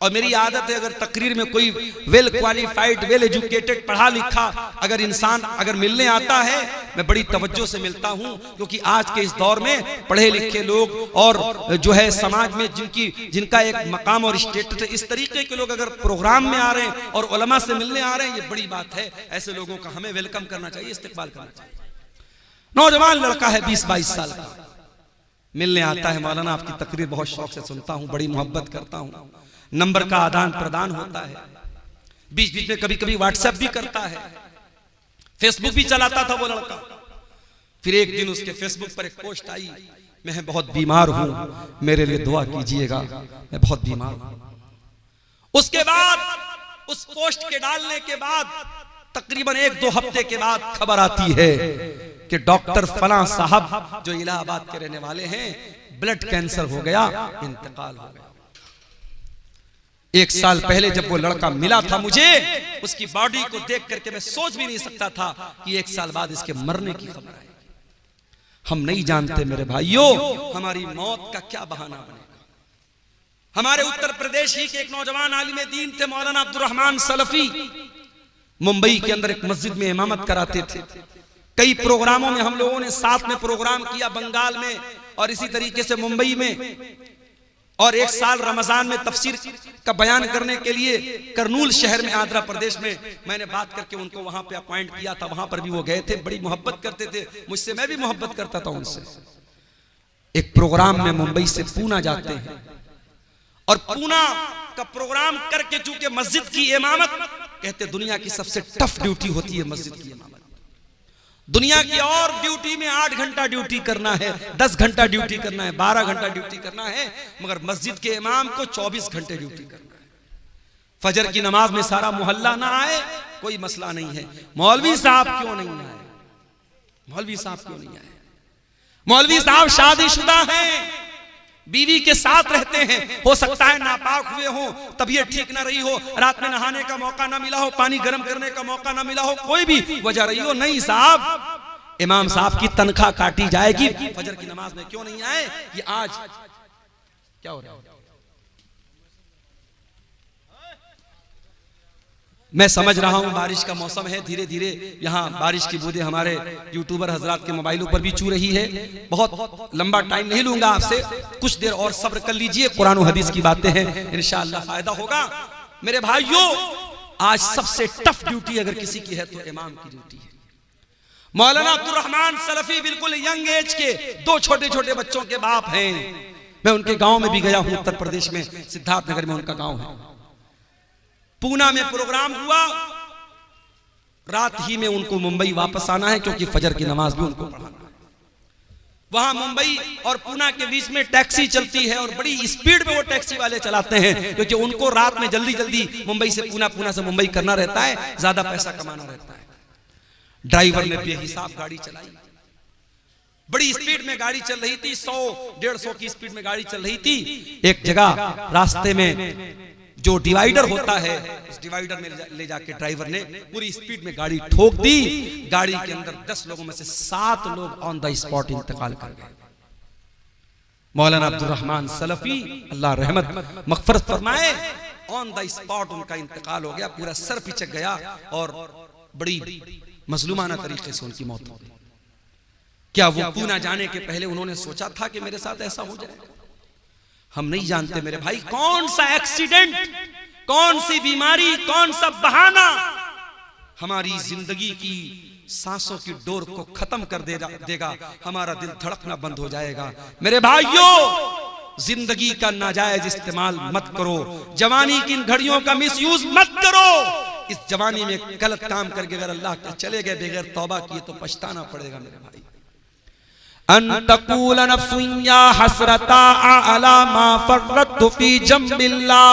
और मेरी आदत है अगर तकरीर में कोई वेल क्वालिफाइड, वेल एजुकेटेड, पढ़ा लिखा अगर इंसान अगर मिलने आता है, मैं बड़ी तवज्जो से मिलता हूं, क्योंकि आज के इस दौर में पढ़े लिखे लोग और जो है समाज में जिनका एक मकाम और स्टेटस है, इस तरीके के लोग अगर प्रोग्राम में आ रहे हैं और उलमा से मिलने आ रहे हैं, ये बड़ी बात है। ऐसे लोगों का हमें वेलकम करना चाहिए, इस्तेकबाल करना चाहिए। नौजवान लड़का है 20-22 साल का, मिलने आता है, मौलाना आपकी तकरीर बहुत शौक से सुनता हूं, बड़ी मोहब्बत करता हूं, नंबर का आदान प्रदान होता है, बीच बीच में कभी कभी व्हाट्सएप भी करता है, फेसबुक भी चलाता था वो लड़का। फिर एक दिन उसके फेसबुक पर एक पोस्ट आई, मैं बहुत बीमार हूं, मेरे लिए दुआ कीजिएगा, मैं बहुत बीमार हूं। उसके बाद उस पोस्ट के डालने के बाद तकरीबन 1-2 हफ्ते के बाद खबर आती है कि डॉक्टर फलां साहब जो इलाहाबाद के रहने वाले हैं, ब्लड कैंसर हो गया, इंतकाल हो गया। 1 साल पहले जब वो लड़का मिला था मुझे, उसकी बॉडी को देख करके मैं सोच भी नहीं सकता था कि 1 साल बाद इसके मरने की खबर आएगी। हम नहीं जानते मेरे भाइयों, हमारी मौत का क्या बहाना बनेगा। हमारे उत्तर प्रदेश ही के एक नौजवान आलिम दीन थे, मौलाना अब्दुल रहमान सलफी, मुंबई के अंदर एक मस्जिद में इमामत कराते थे। कई प्रोग्रामों में हम लोगों ने साथ में प्रोग्राम किया, बंगाल में और इसी तरीके से मुंबई में, और 1 साल रमजान में तफसीर का बयान करने के लिए करनूल शहर में, आंध्र प्रदेश में, मैंने बात करके उनको वहां पे अपॉइंट किया था। वहां पर भी वो गए थे, बड़ी मोहब्बत करते थे मुझसे, मैं भी मोहब्बत करता था उनसे। एक प्रोग्राम में मुंबई से पूना जाते हैं, और पूना का प्रोग्राम करके चूंकि मस्जिद की इमामत, कहते दुनिया की सबसे टफ ड्यूटी होती है मस्जिद की इमामत। दुनिया की और ड्यूटी में 8 घंटा ड्यूटी करना है, 10 घंटा ड्यूटी करना है, 12 घंटा ड्यूटी करना है, मगर मस्जिद के इमाम को 24 घंटे ड्यूटी करना है। फजर की नमाज में सारा मोहल्ला ना आए, कोई मसला नहीं है, मौलवी साहब क्यों नहीं आए, मौलवी साहब क्यों नहीं आए। मौलवी साहब शादीशुदा हैं, बीवी के साथ रहते हैं, हो सकता है नापाक हुए हो, तबीयत ठीक ना रही हो, रात में नहाने का मौका ना मिला हो, पानी गर्म करने का मौका ना मिला हो, कोई भी वजह रही हो, नहीं साहब, इमाम साहब की तनख्वाह काटी जाएगी, फजर की नमाज में क्यों नहीं आए। ये आज क्या हो रहा है? मैं समझ रहा हूं बारिश का मौसम है, धीरे धीरे यहाँ बारिश की बूंदें हमारे यूट्यूबर हजरात के मोबाइलों पर भी चू रही है। बहुत लंबा टाइम नहीं लूंगा आपसे, कुछ देर और सब्र कर लीजिए, कुरान और हदीस की बातें हैं, इंशाअल्लाह फायदा होगा। मेरे भाइयों, आज सबसे टफ ड्यूटी अगर किसी की है तो इमाम की ड्यूटी है। मौलाना अब्दुल रहमान सलफी बिल्कुल यंग एज के 2 छोटे छोटे बच्चों के बाप हैं। मैं उनके गांव में भी गया हूं, उत्तर प्रदेश में सिद्धार्थनगर में उनका गांव है। पूना में प्रोग्राम हुआ, रात ही में उनको मुंबई वापस आना है, क्योंकि फजर की नमाज भी उनको पढ़ाना है। वहां मुंबई और पूना के बीच में टैक्सी चलती है, और बड़ी स्पीड में वो टैक्सी वाले चलाते हैं, क्योंकि उनको रात में जल्दी जल्दी मुंबई से पूना, पूना से मुंबई करना रहता है, ज्यादा पैसा कमाना रहता है। ड्राइवर ने बेहिसाब गाड़ी चलाई, बड़ी स्पीड में गाड़ी चल रही थी, 100-150 की स्पीड में गाड़ी चल रही थी। एक जगह रास्ते में जो डिवाइडर होता है उस डिवाइडर में ले जाके ड्राइवर ने पूरी स्पीड में गाड़ी ठोक दी। गाड़ी के अंदर 10 लोगों में से 7 लोग ऑन द स्पॉट इंतकाल कर गए। मौलाना अब्दुल रहमान सलफी अल्लाह रहमत मगफरत फरमाए, ऑन द स्पॉट उनका इंतकाल हो गया, पूरा सर पिचक गया और बड़ी मजलूमाना तरीके से उनकी मौत हो गई। क्या वो पूना जाने के पहले उन्होंने सोचा था कि मेरे साथ ऐसा हो जाएगा? हम नहीं जानते मेरे भाई, कौन सा एक्सीडेंट, कौन सी बीमारी, कौन सा बहाना हमारी जिंदगी की सांसों की डोर को खत्म कर देगा, हमारा दिल धड़कना बंद हो जाएगा। मेरे भाइयों, जिंदगी का नाजायज इस्तेमाल मत करो, जवानी की इन घड़ियों का मिसयूज मत करो। इस जवानी में गलत काम करके अगर अल्लाह के चले गए बगैर तौबा किए तो पछताना पड़ेगा मेरे भाई। अन्तकुल नफ्सुन या हसरता अला मा फर्रतु फी जंबिल्लाह।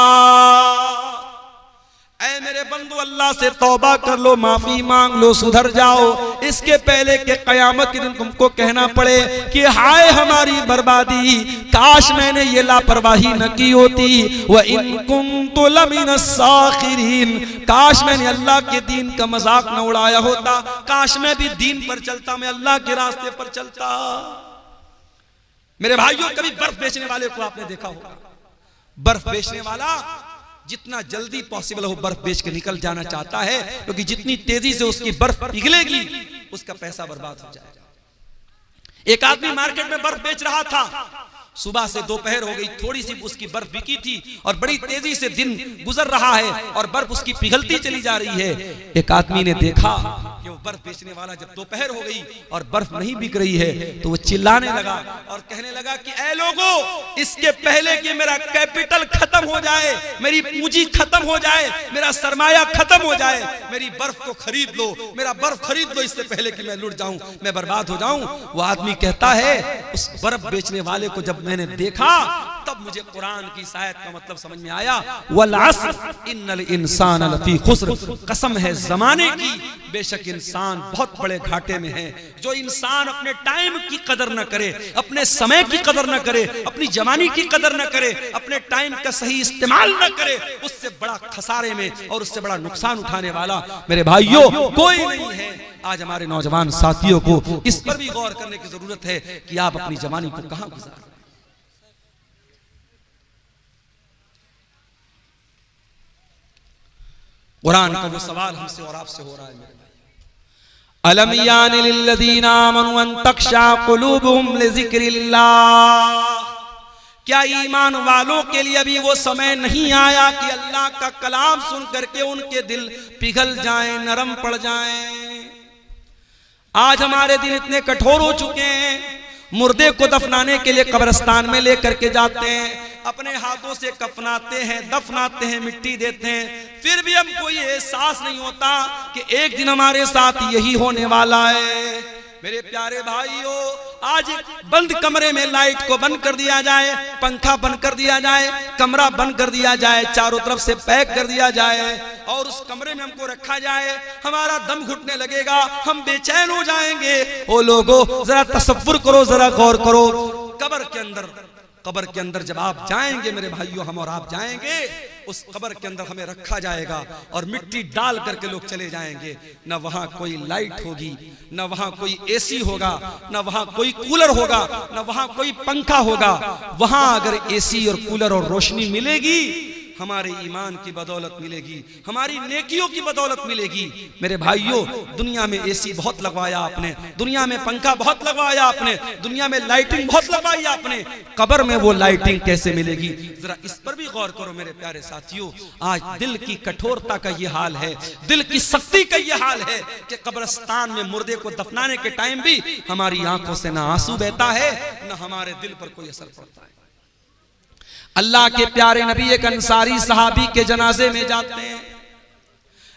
ऐ मेरे बंदो, अल्लाह से तौबा कर लो, माफी मांग लो, सुधर जाओ, इसके पहले के कयामत के दिन तुमको कहना पड़े कि हाय हमारी बर्बादी, काश मैंने ये लापरवाही न की होती। व इन कुन्तु लमिनस साखिरीन, काश मैंने अल्लाह के दीन का मजाक न उड़ाया होता, काश मैं भी दीन पर चलता, मैं अल्लाह के रास्ते पर चलता। मेरे भाइयों, कभी बर्फ बेचने वाले को आपने देखा होगा, बर्फ बेचने वाला जितना जल्दी पॉसिबल हो बर्फ बेच के निकल जाना चाहता है, क्योंकि जितनी तेजी से उसकी बर्फ पिघलेगी उसका पैसा बर्बाद हो जाएगा। एक आदमी मार्केट में बर्फ बेच रहा था, सुबह से दोपहर हो गई, थोड़ी सी उसकी बर्फ बिकी थी और बड़ी तेजी से दिन गुजर रहा है और बर्फ उसकी पिघलती चली जा रही है। एक आदमी ने देखा कि वो बर्फ बेचने वाला जब दोपहर हो गई और बर्फ नहीं बिक रही है तो वो चिल्लाने लगा और कहने लगा कि ऐ लोगों, इसके पहले कि मेरा कैपिटल खत्म हो जाए, मेरी पूंजी खत्म हो जाए, मेरा सरमाया खत्म हो जाए, मेरी बर्फ को खरीद लो, मेरा बर्फ खरीद लो, इससे पहले कि मैं लुट जाऊं, मैं बर्बाद हो जाऊं। वो आदमी कहता है, उस बर्फ बेचने वाले को जब मैंने देखा तब मुझे कुरान की इस आयत का मतलब समझ में आया, वल अस्र इन्नल इंसान लफी खुस्र, कसम है जमाने की, बेशक इंसान बहुत बड़े घाटे में है। जो इंसान अपने टाइम की कदर न करे, अपने समय की कदर न करे, अपनी जवानी की कदर न करे, अपने टाइम का सही इस्तेमाल न करे, उससे बड़ा खसारे में और उससे बड़ा नुकसान उठाने वाला मेरे भाइयों कोई नहीं है। आज हमारे नौजवान साथियों को इस पर भी गौर करने की जरूरत है कि आप अपनी जवानी को कहां गुजार। कुरान का वो सवाल हमसे और आपसे हो रहा है मेरे भाई, अलम यानि लिल्लज़ीना आमनु अन तख्शा कुलूबुहुम लिज़िक्रिल्लाह, क्या ईमान वालों के लिए अभी वो समय नहीं आया कि अल्लाह का कलाम सुन करके उनके दिल पिघल जाएं, नरम पड़ जाएं। आज हमारे दिल इतने कठोर हो चुके हैं, मुर्दे को दफनाने के लिए कब्रिस्तान में लेकर के जाते हैं, अपने हाथों से कफनाते हैं, दफनाते हैं, मिट्टी देते हैं, फिर भी हमको ये एहसास नहीं होता कि एक दिन हमारे साथ यही होने वाला है। मेरे प्यारे भाइयों, आज बंद कमरे में लाइट को बंद कर दिया जाए, पंखा बंद कर दिया जाए, कमरा बंद कर दिया जाए, चारों तरफ से पैक कर दिया जाए और उस कमरे में हमको रखा जाए, हमारा दम घुटने लगेगा, हम बेचैन हो जाएंगे। ओ लोगों, जरा तसव्वुर करो, जरा गौर करो, कब्र के अंदर जब आप जाएंगे मेरे भाइयों, हम और आप जाएंगे, उस कब्र के अंदर हमें रखा जाएगा और मिट्टी डाल करके लोग चले जाएंगे। न वहां कोई लाइट होगी, न वहां कोई एसी होगा, न वहां कोई कूलर होगा, न वहां कोई पंखा होगा। वहां अगर एसी और कूलर और रोशनी मिलेगी, हमारे ईमान की बदौलत मिलेगी, हमारी नेकियों की बदौलत मिलेगी। मेरे भाइयों, दुनिया में एसी बहुत लगवाया आपने, दुनिया में पंखा बहुत लगवाया आपने, दुनिया में लाइटिंग बहुत लगवाई आपने, कब्र में वो लाइटिंग कैसे मिलेगी? जरा इस पर भी गौर करो मेरे प्यारे साथियों। आज दिल की कठोरता का ये हाल है, दिल की सख्ती का ये हाल है कि कब्रिस्तान में मुर्दे को दफनाने के टाइम भी हमारी आंखों से ना आंसू बहता है, न हमारे दिल पर कोई असर पड़ता है। अल्लाह के प्यारे नबी एक अंसारी सहाबी के जनाजे में जाते हैं,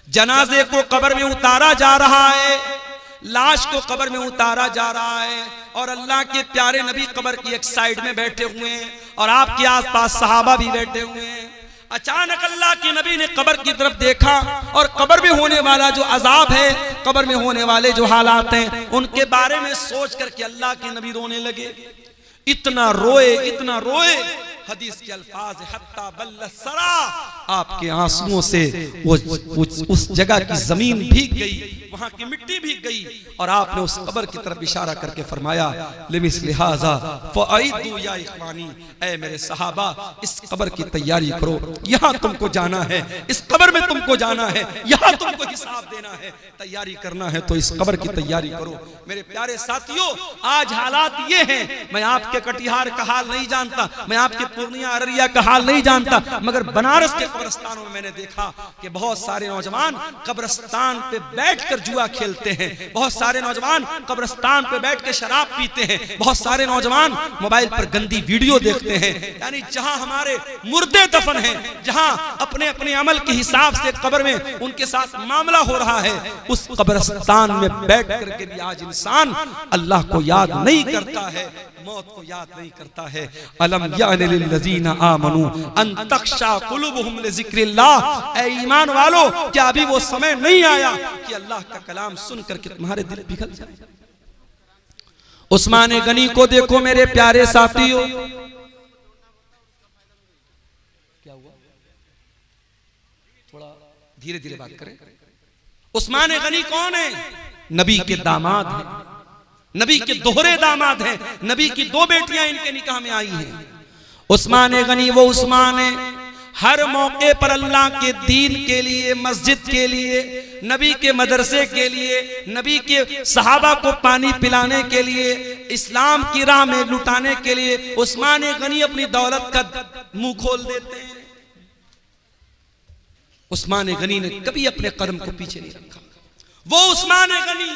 जनाजे को कब्र में उतारा जा रहा है, लाश को कब्र में उतारा जा रहा है और अल्लाह के प्यारे नबी कब्र की एक साइड में बैठे हुए हैं और आपके आसपास सहाबा भी बैठे हुए हैं। अचानक अल्लाह के नबी ने कब्र की तरफ देखा और कब्र में होने वाला जो अजाब है, कब्र में होने वाले जो हालात हैं, उनके बारे में सोच करके अल्लाह के नबी रोने लगे। इतना रोए, इतना रोए, हदीस के अल्फाज हत्ता बल्ल सरा, आपके आंसुओं से वो उस जगह की जमीन भीग गई, वहां की मिट्टी भीग गई, और आपने उस कब्र की तरफ इशारा करके फरमाया लिमिस्लि हाज़ा फ़अइदू या इख़वानी, ऐ मेरे सहाबा इस कब्र की तैयारी करो, यहाँ तुमको जाना है, इस कब्र में तुमको जाना है, यहाँ तुमको हिसाब देना है, तैयारी करना है तो इस कब्र की तैयारी करो। मेरे प्यारे साथियों, आज हालात ये हैं, मैं आपके कटिहार का हाल नहीं जानता, मैं आपके पूर्णिया अररिया का हाल नहीं जानता, मगर बनारस के कब्रिस्तानों में मैंने देखा कि बहुत सारे नौजवान कब्रिस्तान पे बैठकर जुआ खेलते हैं, बहुत सारे नौजवान कब्रिस्तान पे बैठ के शराब पीते हैं, बहुत सारे नौजवान मोबाइल पर गंदी वीडियो देखते हैं। यानी जहां हमारे मुर्दे दफन हैं, जहां अपने अपने अमल के हिसाब से कब्र में उनके साथ मामला हो रहा है, उस कब्रिस्तान में बैठ करके भी आज इंसान अल्लाह को याद नहीं करता है, मौत को याद नहीं करता है। अलम यानि लिल्लज़ीना आमनू अन तख्शा कुलूबुहुम लिज़िक्रिल्लाह, ऐ ईमान वालो क्या अभी वो समय नहीं आया कि अल्लाह का कलाम सुन करके तुम्हारे दिल पिघल जाए। उस्मान गनी को देखो मेरे प्यारे साथियों, क्या हुआ, थोड़ा धीरे धीरे बात करें। उस्मान गनी कौन है? नबी के दामाद हैं, नबी के दोहरे दामाद हैं, नबी की दो बेटियां इनके निकाह में आई हैं। उस्मान गनी वो उस्मान है, हर मौके पर अल्लाह के दीन के लिए, मस्जिद के लिए, नबी के मदरसे के लिए, नबी के सहाबा को पानी पिलाने के लिए, इस्लाम की राह में लुटाने के लिए उस्मान गनी अपनी दौलत का मुंह खोल देते हैं। उस्मान गनी ने कभी अपने कदम को पीछे नहीं रखा। वो उस्मान गनी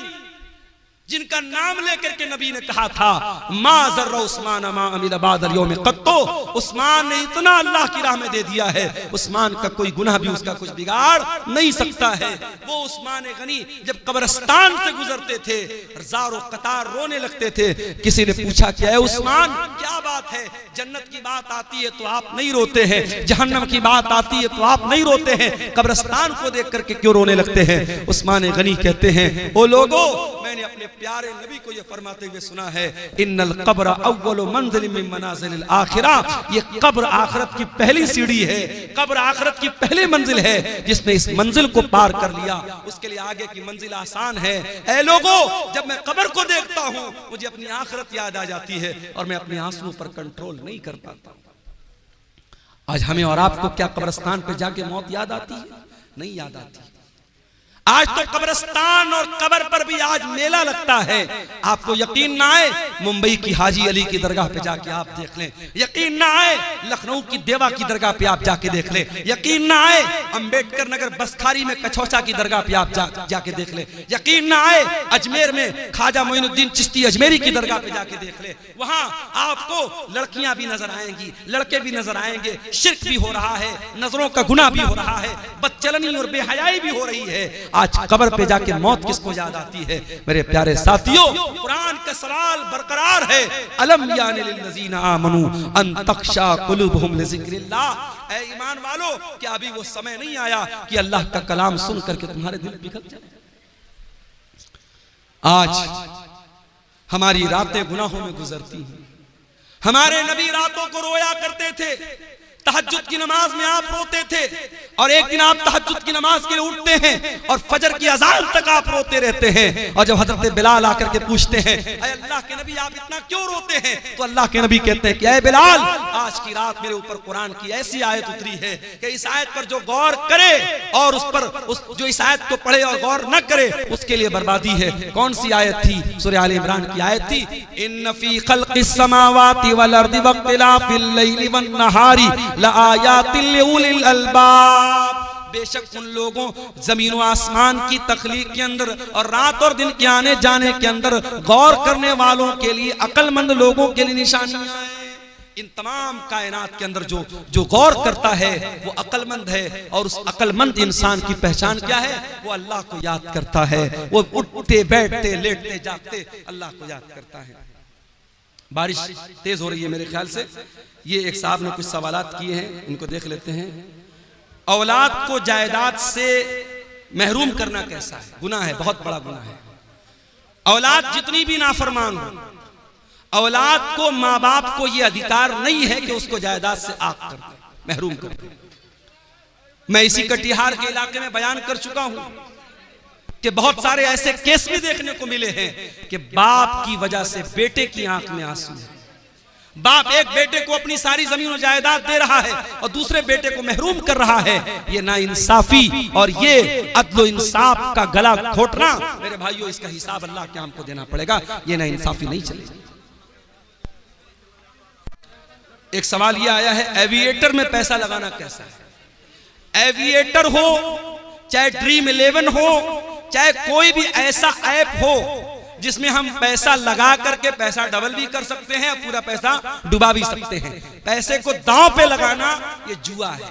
जिनका नाम लेकर के नबी ने कहा था मा ज़र्रा उस्मान मा अमिल बादल यौम क़त्तो, उस्मान ने इतना अल्लाह की राह में दे दिया है, उस्मान का कोई गुनाह भी उसका कुछ बिगाड़ नहीं सकता है। वो उस्मान गनी जब कब्रिस्तान से गुजरते थे हज़ारों कतार रोने लगते थे। किसी ने पूछा क्या है उस्मान, क्या बात है, जन्नत की बात आती है तो आप नहीं रोते हैं, जहन्नम की बात आती है तो आप नहीं रोते हैं, कब्रिस्तान को देख करके क्यों रोने लगते हैं? उस्मान गनी कहते हैं ओ लोगो, मैंने अपने प्यारे नबी को ये फरमाते हुए सुना है इन्नल कब्र अव्वलु मंजिल मिन मनाजिलिल आखिरह, ये कब्र आखिरत की पहली सीढ़ी है, कब्र आखिरत की पहली मंजिल है। जिसने इस मंजिल को पार कर लिया उसके लिए आगे की मंजिल आसान है। ऐ लोगों, जब मैं कब्र को देखता हूं मुझे अपनी आखिरत याद आ जाती है और मैं अपने आंसुओं पर कंट्रोल नहीं कर पाता। आज हमें और आपको क्या कब्रिस्तान पे जाके मौत याद आती है? नहीं याद आती। आज तो कब्रिस्तान और कब्र पर भी आज मेला लगता है। आपको यकीन ना आए, मुंबई की हाजी अली की दरगाह पे जाके आप देख लें, यकीन ना आए लखनऊ की देवा की दरगाह पे आप जाके देख लें, यकीन ना आए अंबेडकर नगर बसखारी में कछौचा की दरगाह पे आप जाके देख लें, यकीन ना आए अजमेर में ख्वाजा मोइनुद्दीन चिश्ती अजमेरी की दरगाह पे जाके देख लें। वहां आपको लड़कियां भी नजर आएंगी, लड़के भी नजर आएंगे, शिर्क भी हो रहा है, नजरों का गुनाह भी हो रहा है, बदचलनी और बेहयाई भी हो रही है। आज कब्र पे जाके मौत किसको याद आती है? मेरे प्यारे साथियों, कुरान का सवाल बरकरार है, अलम यानि लिल्लज़ीना आमनू अन तख्शा कुलूबुहुम लिज़िक्रिल्लाह, ऐ ईमान वालो क्या अभी वो समय नहीं आया कि अल्लाह का कलाम सुन करके तुम्हारे दिल पिघल जाए? आज हमारी रातें गुनाहों में गुजरती हैं। हमारे नबी रातों को रोया करते थे, तहज्जुद की नमाज में आप रोते थे, और एक दिन आप तहज्जुद की नमाज के लिए उठते हैं और फजर की अजान तक आप रोते रहते हैं। और जब हजरत बिलाल आकर के पूछते हैं ऐ अल्लाह के नबी आप इतना क्यों रोते हैं, तो अल्लाह के नबी कहते हैं कि ऐ बिलाल, आज की रात मेरे ऊपर कुरान की ऐसी आयत उतरी है कि इस आयत पर जो गौर करे और जो इस आयत को पढ़े और गौर न करे उसके लिए बर्बादी है। कौन सी आयत थी? सूरह आल इमरान की आयत थी, इन्न फी खल्क़िस समावाति वल अर्दि वख्तिलाफिल लैलि वन नहारी लआयातिल लिउलिल अलबाब, बेशक उन लोगों जमीन व आसमान की तख्लीक के अंदर और रात और दिन के आने जाने के अंदर गौर करने वालों के लिए, अक्लमंद लोगों के लिए निशानियां हैं। इन तमाम कायनात के अंदर जो गौर करता है वो अक्लमंद है, और उस अक्लमंद इंसान की पहचान क्या है? वो अल्लाह को याद करता है, वो उठते बैठते लेटते जागते अल्लाह को याद करता है। बारिश तेज हो रही है मेरे ख्याल से। ये एक साहब ने कुछ सवालात किए हैं, इनको देख लेते हैं। औलाद को जायदाद से महरूम करना कैसा है? गुनाह है, बहुत बड़ा गुनाह है। औलाद जितनी भी नाफरमान हो, औलाद को माँ बाप को यह अधिकार नहीं है कि उसको जायदाद से आग कर दे, महरूम कर दे। मैं इसी कटिहार के इलाके में बयान कर चुका हूं कि बहुत सारे ऐसे केस भी देखने को मिले हैं कि बाप की वजह से बेटे की आंख में आंसू है। बाप एक बेटे को अपनी सारी जमीन और जायदाद दे रहा है और दूसरे बेटे को महरूम कर रहा है। ये नाइंसाफी और ये अदल इंसाफ का गला घोटना, मेरे भाइयों, इसका हिसाब अल्लाह के हमको देना पड़ेगा। ये नाइंसाफी नहीं चलेगी। एक सवाल ये आया है, एविएटर में पैसा लगाना कैसा है? एविएटर हो, चाहे ड्रीम 11 हो, चाहे कोई भी ऐसा ऐप हो जिसमें हम पैसा लगा करके पैसा डबल भी कर सकते हैं, पूरा पैसा डुबा भी सकते हैं। पैसे को दांव पे लगाना ये जुआ है।